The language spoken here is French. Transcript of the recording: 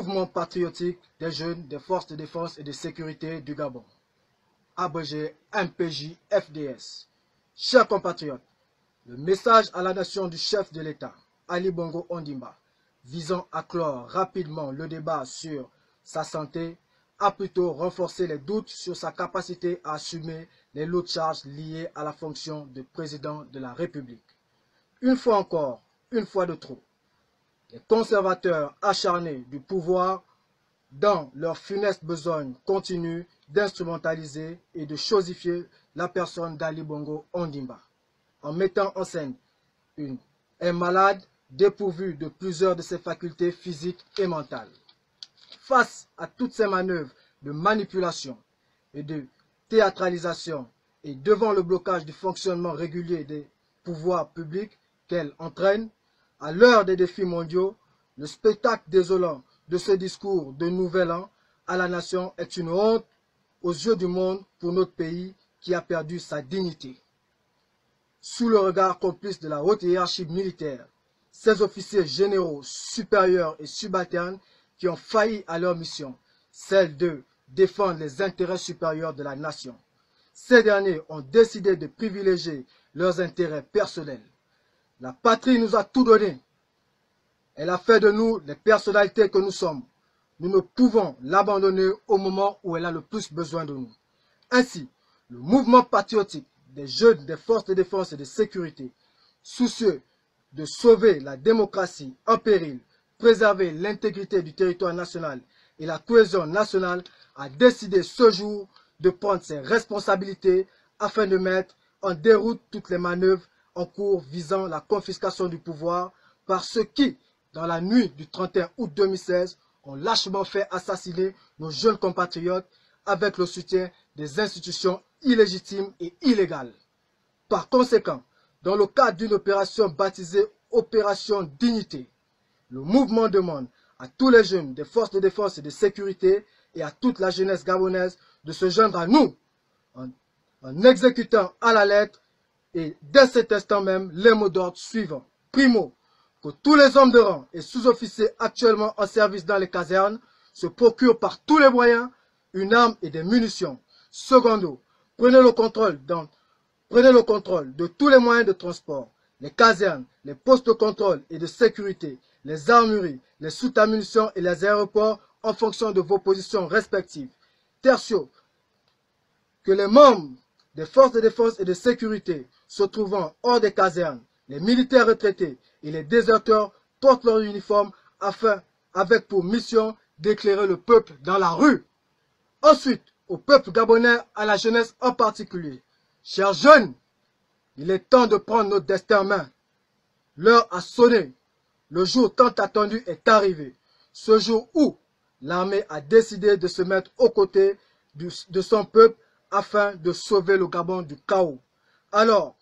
Mouvement patriotique des jeunes des forces de défense et de sécurité du Gabon, abrégé MPJ-FDS. Chers compatriotes, le message à la nation du chef de l'État, Ali Bongo Ondimba, visant à clore rapidement le débat sur sa santé, a plutôt renforcé les doutes sur sa capacité à assumer les lourdes charges liées à la fonction de président de la République. Une fois encore, une fois de trop, les conservateurs acharnés du pouvoir, dans leur funeste besogne, continuent d'instrumentaliser et de chosifier la personne d'Ali Bongo Ondimba, en mettant en scène un malade dépourvu de plusieurs de ses facultés physiques et mentales. Face à toutes ces manœuvres de manipulation et de théâtralisation et devant le blocage du fonctionnement régulier des pouvoirs publics qu'elle entraîne, à l'heure des défis mondiaux, le spectacle désolant de ce discours de Nouvel An à la nation est une honte aux yeux du monde pour notre pays qui a perdu sa dignité. Sous le regard complice de la haute hiérarchie militaire, ces officiers généraux supérieurs et subalternes qui ont failli à leur mission, celle de défendre les intérêts supérieurs de la nation. Ces derniers ont décidé de privilégier leurs intérêts personnels. La patrie nous a tout donné. Elle a fait de nous les personnalités que nous sommes. Nous ne pouvons l'abandonner au moment où elle a le plus besoin de nous. Ainsi, le mouvement patriotique des jeunes des forces de défense et de sécurité, soucieux de sauver la démocratie en péril, préserver l'intégrité du territoire national et la cohésion nationale, a décidé ce jour de prendre ses responsabilités afin de mettre en déroute toutes les manœuvres en cours visant la confiscation du pouvoir par ceux qui, dans la nuit du 31 août 2016, ont lâchement fait assassiner nos jeunes compatriotes avec le soutien des institutions illégitimes et illégales. Par conséquent, dans le cadre d'une opération baptisée Opération Dignité, le mouvement demande à tous les jeunes des forces de défense et de sécurité et à toute la jeunesse gabonaise de se joindre à nous en exécutant à la lettre et dès cet instant même les mots d'ordre suivants. Primo, que tous les hommes de rang et sous-officiers actuellement en service dans les casernes se procurent par tous les moyens une arme et des munitions. Secondo, prenez le contrôle de tous les moyens de transport, les casernes, les postes de contrôle et de sécurité, les armureries, les soutes à munitions et les aéroports en fonction de vos positions respectives. Tertio, que les membres des forces de défense et de sécurité se trouvant hors des casernes, les militaires retraités et les déserteurs portent leur uniforme avec pour mission d'éclairer le peuple dans la rue. Ensuite, au peuple gabonais, à la jeunesse en particulier. Chers jeunes, il est temps de prendre notre destin en main. L'heure a sonné. Le jour tant attendu est arrivé. Ce jour où l'armée a décidé de se mettre aux côtés de son peuple afin de sauver le Gabon du chaos. Alors,